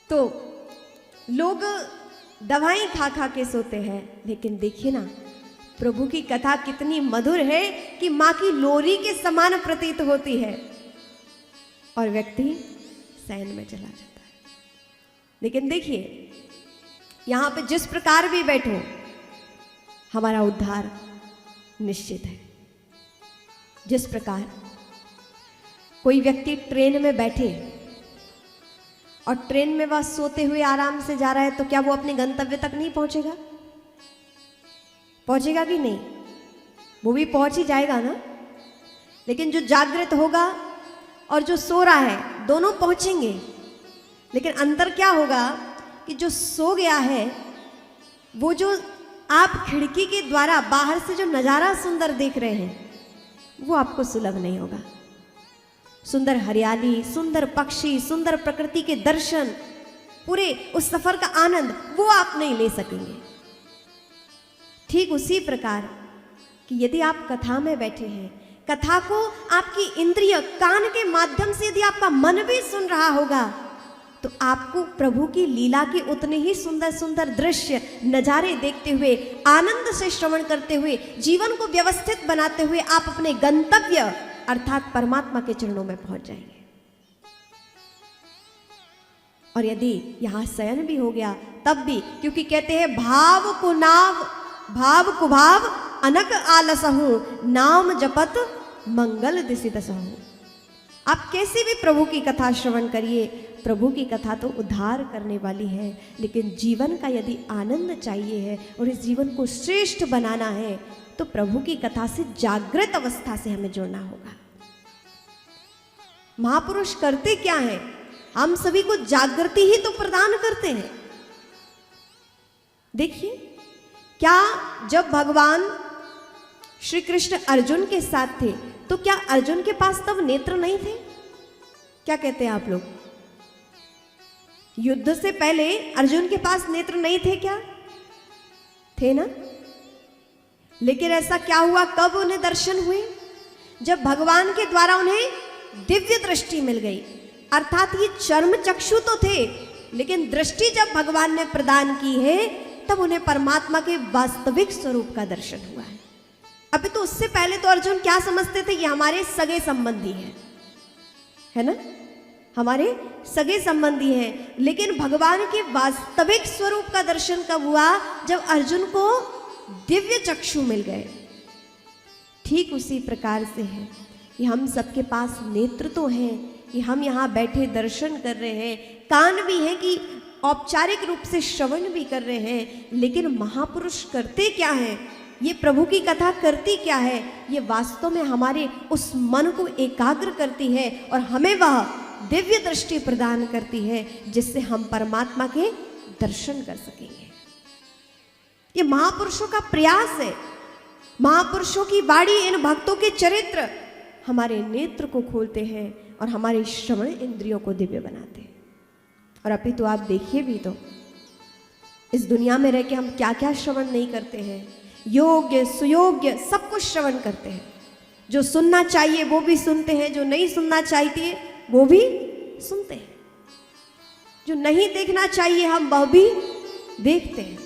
तो लोग दवाएं खा खा के सोते हैं, लेकिन देखिए ना प्रभु की कथा कितनी मधुर है कि माँ की लोरी के समान प्रतीत होती है और व्यक्ति शयन में चला जाता है। लेकिन देखिए यहाँ पे जिस प्रकार भी बैठो हमारा उद्धार निश्चित है। जिस प्रकार कोई व्यक्ति ट्रेन में बैठे और ट्रेन में वह सोते हुए आराम से जा रहा है, तो क्या वो अपने गंतव्य तक नहीं पहुंचेगा? पहुंचेगा कि नहीं? वो भी पहुंच ही जाएगा ना। लेकिन जो जागृत होगा और जो सो रहा है दोनों पहुंचेंगे, लेकिन अंतर क्या होगा कि जो सो गया है वो जो आप खिड़की के द्वारा बाहर से जो नज़ारा सुंदर देख रहे हैं वो आपको सुलभ नहीं होगा। सुंदर हरियाली, सुंदर पक्षी, सुंदर प्रकृति के दर्शन, पूरे उस सफर का आनंद वो आप नहीं ले सकेंगे। ठीक उसी प्रकार कि यदि आप कथा में बैठे हैं, कथा को आपकी इंद्रिय कान के माध्यम से यदि आपका मन भी सुन रहा होगा, तो आपको प्रभु की लीला के उतने ही सुंदर सुंदर दृश्य नज़ारे देखते हुए, आनंद से श्रवण करते हुए, जीवन को व्यवस्थित बनाते हुए आप अपने गंतव्य अर्थात परमात्मा के चरणों में पहुंच जाएंगे। और यदि यहां शयन भी हो गया तब भी, क्योंकि कहते हैं भाव को नाव भाव कुभाव अनक आलसहु नाम जपत मंगल दिसिदसहु। आप कैसे भी प्रभु की कथा श्रवण करिए, प्रभु की कथा तो उद्धार करने वाली है, लेकिन जीवन का यदि आनंद चाहिए है और इस जीवन को श्रेष्ठ बनाना है तो प्रभु की कथा से जागृत अवस्था से हमें जुड़ना होगा। महापुरुष करते क्या है? हम सभी को जागृति ही तो प्रदान करते हैं। देखिए, क्या जब भगवान श्री कृष्ण अर्जुन के साथ थे तो क्या अर्जुन के पास तब नेत्र नहीं थे? क्या कहते हैं आप लोग? युद्ध से पहले अर्जुन के पास नेत्र नहीं थे क्या? थे ना। लेकिन ऐसा क्या हुआ, कब उन्हें दर्शन हुए? जब भगवान के द्वारा उन्हें दिव्य दृष्टि मिल गई। अर्थात ये चर्म चक्षु तो थे, लेकिन दृष्टि जब भगवान ने प्रदान की है तब उन्हें परमात्मा के वास्तविक स्वरूप का दर्शन हुआ है। अभी तो उससे पहले तो अर्जुन क्या समझते थे? ये हमारे सगे संबंधी है ना, हमारे सगे संबंधी हैं। लेकिन भगवान के वास्तविक स्वरूप का दर्शन कब हुआ? जब अर्जुन को दिव्य चक्षु मिल गए। ठीक उसी प्रकार से है कि हम सबके पास नेत्र तो हैं कि हम यहाँ बैठे दर्शन कर रहे हैं, कान भी हैं कि औपचारिक रूप से श्रवण भी कर रहे हैं, लेकिन महापुरुष करते क्या हैं? ये प्रभु की कथा करती क्या है? ये वास्तव में हमारे उस मन को एकाग्र करती है और हमें वह दिव्य दृष्टि प्रदान करती है जिससे हम परमात्मा के दर्शन कर सकेंगे। ये महापुरुषों का प्रयास है। महापुरुषों की वाणी, इन भक्तों के चरित्र हमारे नेत्र को खोलते हैं और हमारे श्रवण इंद्रियों को दिव्य बनाते हैं। और अभी तो आप देखिए भी तो इस दुनिया में रह के हम क्या क्या श्रवण नहीं करते हैं। योग्य सुयोग्य सब कुछ श्रवण करते हैं। जो सुनना चाहिए वो भी सुनते हैं, जो नहीं सुनना चाहिए वो भी सुनते हैं, जो नहीं देखना चाहिए हम वह भी देखते हैं।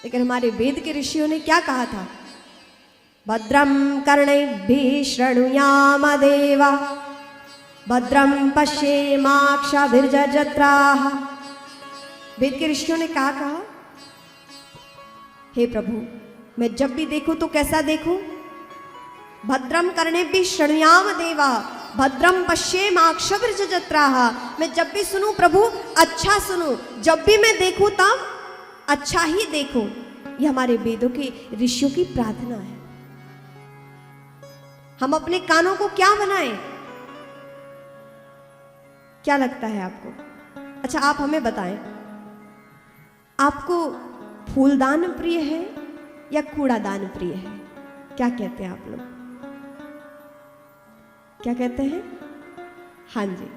लेकिन हमारे वेद के ऋषियों ने क्या कहा था? भद्रम कर्णैभिः शृणुयाम देवा भद्रम पश्येमाक्षभिर्यजत्राः। वेद के ऋषियों ने कहा हे प्रभु, मैं जब भी देखूं तो कैसा देखूं? भद्रम कर्णेभिः शृणुयाम देवा भद्रम पश्येमाक्षभिर्यजत्राः। मैं जब भी सुनूं प्रभु अच्छा सुनूं, जब भी मैं देखूं तब अच्छा ही देखूं। ये हमारे वेदों के ऋषियों की प्रार्थना है। हम अपने कानों को क्या बनाएं? क्या लगता है आपको? अच्छा, आप हमें बताएं, आपको फूलदान प्रिय है या कूड़ादान प्रिय है? क्या कहते हैं आप लोग? क्या कहते हैं? हाँ जी,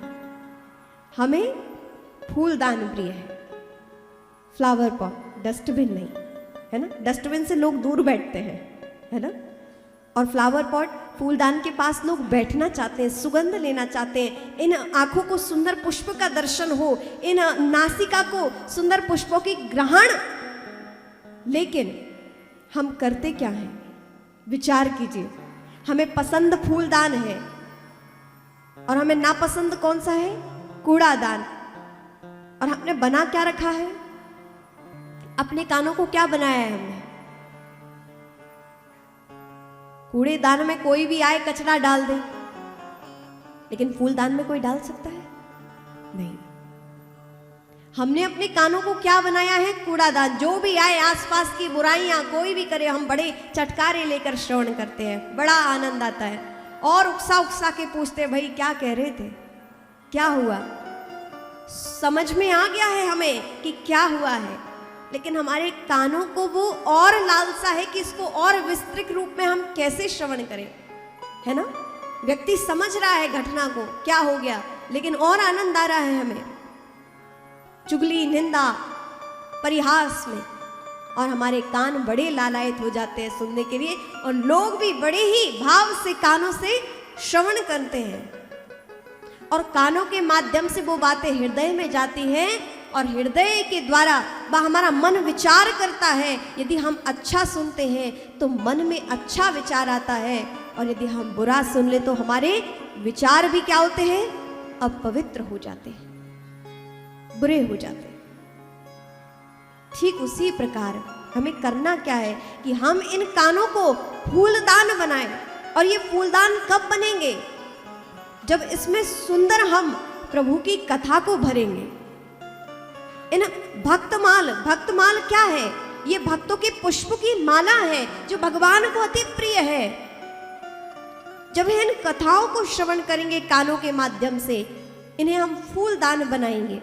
हमें फूलदान प्रिय है, फ्लावर पॉट, डस्टबिन नहीं, है ना। डस्टबिन से लोग दूर बैठते हैं, है ना। और फ्लावर पॉट, फूलदान के पास लोग बैठना चाहते हैं, सुगंध लेना चाहते हैं, इन आँखों को सुंदर पुष्प का दर्शन हो, इन नासिका को सुंदर पुष्पों की ग्रहण। लेकिन हम करते क्या हैं? विचार कीजिए। हमें पसंद फूलदान है और हमें नापसंद कौन सा है? कूड़ादान। और हमने बना क्या रखा है? अपने कानों को क्या बनाया है हमने? कूड़ेदान में कोई भी आए कचरा डाल दे, लेकिन फूलदान में कोई डाल सकता है? नहीं। हमने अपने कानों को क्या बनाया है? कूड़ादान। जो भी आए, आसपास की बुराइयां कोई भी करे, हम बड़े चटकारे लेकर श्रवण करते हैं, बड़ा आनंद आता है और उकसा उकसा के पूछते हैं, भाई क्या कह रहे थे, क्या हुआ? समझ में आ गया है हमें कि क्या हुआ है, लेकिन हमारे कानों को वो और लालसा है कि इसको और विस्तृत रूप में हम कैसे श्रवण करें, है ना? व्यक्ति समझ रहा है घटना को, क्या हो गया, लेकिन और आनंद आ रहा है हमें चुगली, निंदा, परिहास में, और हमारे कान बड़े लालायित हो जाते हैं सुनने के लिए, और लोग भी बड़े ही भाव से कानों से श्रवण करते हैं, और कानों के माध्यम से वो बातें हृदय में जाती हैं, और हृदय के द्वारा वह हमारा मन विचार करता है। यदि हम अच्छा सुनते हैं तो मन में अच्छा विचार आता है, और यदि हम बुरा सुन ले तो हमारे विचार भी क्या होते हैं? अपवित्र हो जाते हैं, बुरे हो जाते हैं। ठीक उसी प्रकार हमें करना क्या है कि हम इन कानों को फूलदान बनाएं। और ये फूलदान कब बनेंगे? जब इसमें सुंदर हम प्रभु की कथा को भरेंगे। इन भक्तमाल, भक्तमाल क्या है? ये भक्तों के पुष्प की माला है जो भगवान को अति प्रिय है। जब इन कथाओं को श्रवण करेंगे कानों के माध्यम से, इन्हें हम फूलदान बनाएंगे।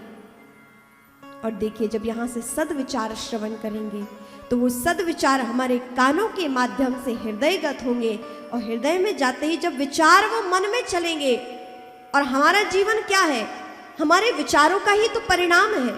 और देखिए, जब यहाँ से सद्विचार श्रवण करेंगे तो वो सद्विचार हमारे कानों के माध्यम से हृदयगत होंगे, और हृदय में जाते ही जब विचार वो मन में चलेंगे, और हमारा जीवन क्या है? हमारे विचारों का ही तो परिणाम है।